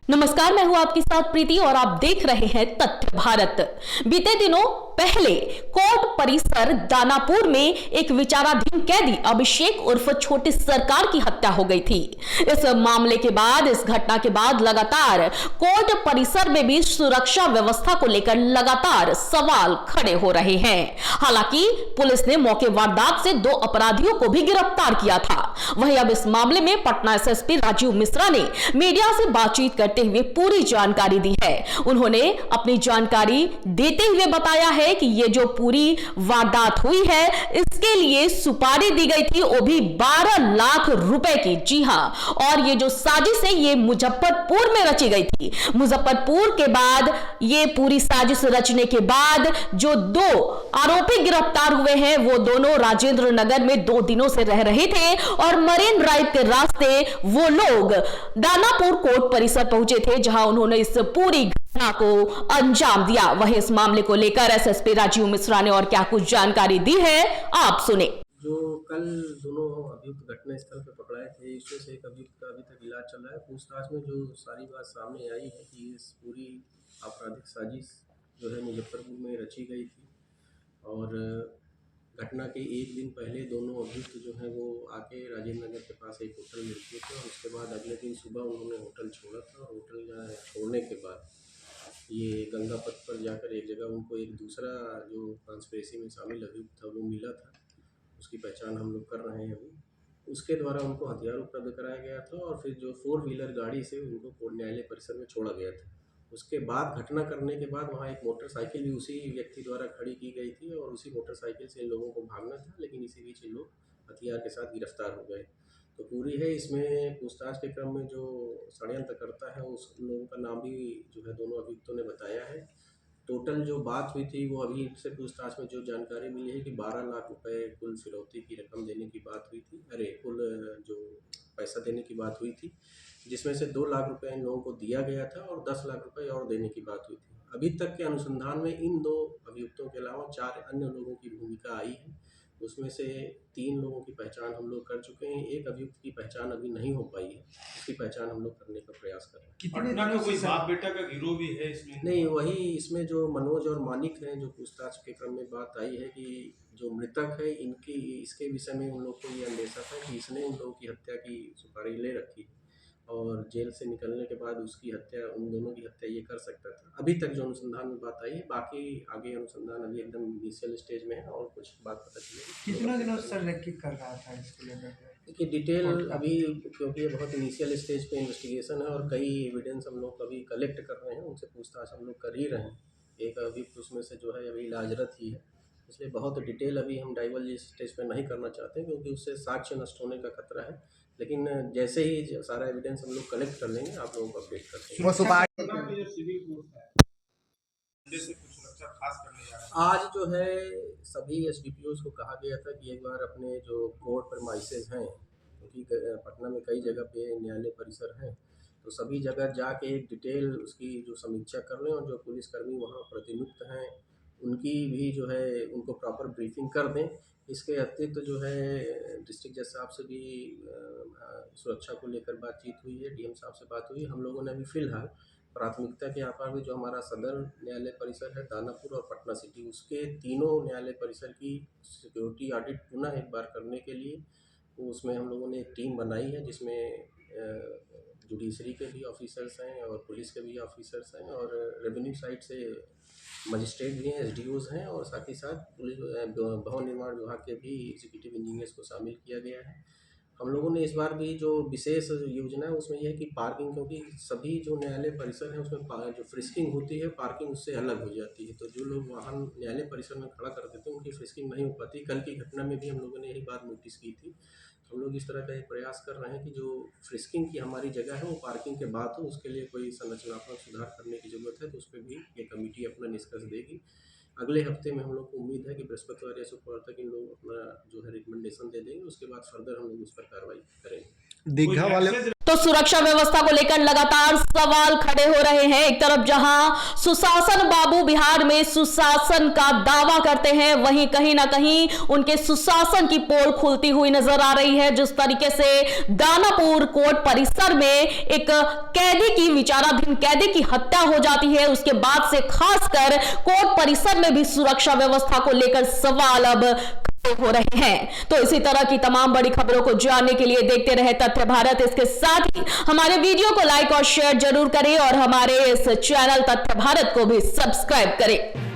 नमस्कार, मैं हूं आपके साथ प्रीति और आप देख रहे हैं तथ्य भारत। बीते दिनों पहले कोर्ट परिसर दानापुर में एक विचाराधीन कैदी अभिषेक उर्फ छोटी सरकार की हत्या हो गई थी। इस मामले के बाद, इस घटना के बाद लगातार कोर्ट परिसर में भी सुरक्षा व्यवस्था को लेकर लगातार सवाल खड़े हो रहे हैं। हालांकि पुलिस ने मौके वारदात से 2 अपराधियों को भी गिरफ्तार किया था। वहीं अब इस मामले में पटना एसएसपी राजीव मिश्रा ने मीडिया से बातचीत करते हुए पूरी जानकारी दी है। उन्होंने अपनी जानकारी देते हुए बताया है कि ये जो पूरी वारदात हुई है, इसके लिए सुपारी दी गई थी, वो भी 12 लाख रुपए की। जी हां, और ये जो साजिश है ये मुजफ्फरपुर में रची गई थी। मुजफ्फरपुर के बाद ये पूरी साजिश रचने के बाद जो 2 आरोपी गिरफ्तार हुए हैं, वो दोनों राजेंद्र नगर में 2 दिनों से रह रहे थे और मरीन ड्राइव के रास्ते वो लोग दानापुर कोर्ट परिसर पहुंचे थे, जहां उन्होंने इस पूरी घटना को अंजाम दिया। वहीं इस मामले को लेकर एसएसपी राजीव मिश्रा ने और क्या कुछ जानकारी दी है, आप सुने। जो कल दोनों अभियुक्त घटना स्थल पर पकड़ाए थे, इसमें से एक अभियुक्त का अभी तक इलाज चल रहा है। पूछताछ में जो सारी बात सामने आई है कि इस पूरी आपराधिक साजिश जो है मुजफ्फरपुर में रची गई थी और घटना के एक दिन पहले दोनों अभियुक्त जो हैं वो आके राजेंद्र नगर के पास एक होटल में रुके थे और उसके बाद अगले दिन सुबह उन्होंने होटल छोड़ा था और होटल छोड़ने के बाद ये गंगा पथ पर जाकर एक जगह उनको एक दूसरा जो कॉन्स्पिरेसी में शामिल अभियुक्त था वो मिला था। उसकी पहचान हम लोग कर रहे हैं अभी। उसके द्वारा उनको हथियार उपलब्ध कराया गया था और फिर जो 4 व्हीलर गाड़ी से उनको कोर्ट न्यायालय परिसर में छोड़ा गया था। उसके बाद घटना करने के बाद वहाँ एक मोटरसाइकिल भी उसी व्यक्ति द्वारा खड़ी की गई थी और उसी मोटरसाइकिल से इन लोगों को भागना था, लेकिन इसी बीच इन लोग हथियार के साथ गिरफ्तार हो गए। तो पूरी है इसमें पूछताछ के क्रम में जो षड्यंत्र करता है उस लोगों का नाम भी जो है दोनों अभियुक्तों ने बताया है। टोटल जो बात हुई थी वो अभी से पूछताछ में जो जानकारी मिली है कि 12 लाख रुपए कुल फिरौती की रकम देने की बात हुई थी, कुल जो पैसा देने की बात हुई थी, जिसमें से 2 लाख रुपए इन लोगों को दिया गया था और 10 लाख रुपए और देने की बात हुई थी। अभी तक के अनुसंधान में इन 2 अभियुक्तों के अलावा 4 अन्य लोगों की भूमिका आई है। उसमें से 3 लोगों की पहचान हम लोग कर चुके हैं। एक अभियुक्त की पहचान अभी नहीं हो पाई है, उसकी पहचान हम लोग करने का प्रयास कर रहे हैं। कितने दिनों कोई बाप बेटा का गिरोह भी है इसमें? नहीं, वही इसमें जो मनोज और मानिक हैं, जो पूछताछ के क्रम में बात आई है कि जो मृतक है इनकी इसके विषय में उन लोग को ये अंदेशा था कि इसने उन लोगों की हत्या की सुपारी ले रखी और जेल से निकलने के बाद उसकी हत्या, उन दोनों की हत्या ये कर सकता था। अभी तक जो अनुसंधान में बात आई है, बाकी आगे अनुसंधान अभी एकदम इनिशियल स्टेज में है और कुछ बात पता चलेगी। कितना दिनों से सर नक्की कर रहा था इसको लेकर? देखिए डिटेल अभी, क्योंकि ये बहुत इनिशियल स्टेज पे इन्वेस्टिगेशन है और कई एविडेंस हम लोग अभी कलेक्ट कर रहे हैं, उनसे पूछताछ हम लोग कर ही रहे हैं। एक अभी उसमें से जो है अभी इलाजरत ही है, इसलिए बहुत डिटेल अभी हम डाइवर्ज स्टेज पे नहीं करना चाहते क्योंकि उससे साक्ष्य नष्ट होने का खतरा है। लेकिन जैसे ही सारा एविडेंस हम लोग कलेक्ट कर लेंगे आप लोगों को अपडेट करते हैं। आज जो है सभी एसडीपीओज को कहा गया था कि एक बार अपने जो कोर्ट परमाइसेज हैं, क्योंकि पटना में कई जगह पे न्यायालय परिसर हैं, तो सभी जगह जाके एक डिटेल उसकी जो समीक्षा कर लें और जो पुलिसकर्मी वहाँ प्रतिनियुक्त हैं उनकी भी जो है उनको प्रॉपर ब्रीफिंग कर दें। इसके अतिरिक्त जो है डिस्ट्रिक्ट जज साहब से भी सुरक्षा को लेकर बातचीत हुई है, डीएम साहब से बात हुई है। हम लोगों ने अभी फ़िलहाल प्राथमिकता के आधार में जो हमारा सदर न्यायालय परिसर है, दानापुर और पटना सिटी, उसके तीनों न्यायालय परिसर की सिक्योरिटी ऑडिट पुनः एक बार करने के लिए उसमें हम लोगों ने एक टीम बनाई है, जिसमें जुडिशरी के भी ऑफिसर्स हैं और पुलिस के भी ऑफिसर्स हैं और रेवेन्यू साइड से मजिस्ट्रेट भी हैं, एसडीओज हैं और साथ ही साथ पुलिस भवन निर्माण विभाग के भी एग्जीक्यूटिव इंजीनियर्स को शामिल किया गया है। हम लोगों ने इस बार भी जो विशेष योजना है उसमें यह है कि पार्किंग, क्योंकि सभी जो न्यायालय परिसर है उसमें जो फ्रिस्किंग होती है पार्किंग उससे अलग हो जाती है, तो जो लोग वाहन न्यायालय परिसर में खड़ा कर देते हैं उनकी फ्रिस्किंग नहीं हो पाती। कल की घटना में भी हम लोगों ने यही बात नोटिस की थी। हम लोग इस तरह का एक प्रयास कर रहे हैं कि जो फ्रिस्किंग की हमारी जगह है वो पार्किंग के बाद हो, उसके लिए कोई संरचनात्मक सुधार करने की ज़रूरत है, तो उस पर भी ये कमेटी अपना निष्कर्ष देगी। अगले हफ्ते में हम लोग को उम्मीद है कि बृहस्पतिवार या शुक्रवार तक इन लोग अपना जो है रिकमेंडेशन दे देंगे, उसके बाद फर्दर हम लोग उस पर कार्रवाई करेंगे। दीघा वाले तो सुरक्षा व्यवस्था को लेकर लगातार सवाल खड़े हो रहे हैं। एक तरफ जहां सुशासन बाबू बिहार में सुशासन का दावा करते हैं, वहीं कहीं ना कहीं उनके सुशासन की पोल खुलती हुई नजर आ रही है। जिस तरीके से दानापुर कोर्ट परिसर में एक कैदी की, विचाराधीन कैदी की हत्या हो जाती है, उसके बाद से खासकर कोर्ट परिसर में भी सुरक्षा व्यवस्था को लेकर सवाल अब हो रहे हैं। तो इसी तरह की तमाम बड़ी खबरों को जानने के लिए देखते रहे तथ्य भारत। इसके साथ ही हमारे वीडियो को लाइक और शेयर जरूर करें और हमारे इस चैनल तथ्य भारत को भी सब्सक्राइब करें।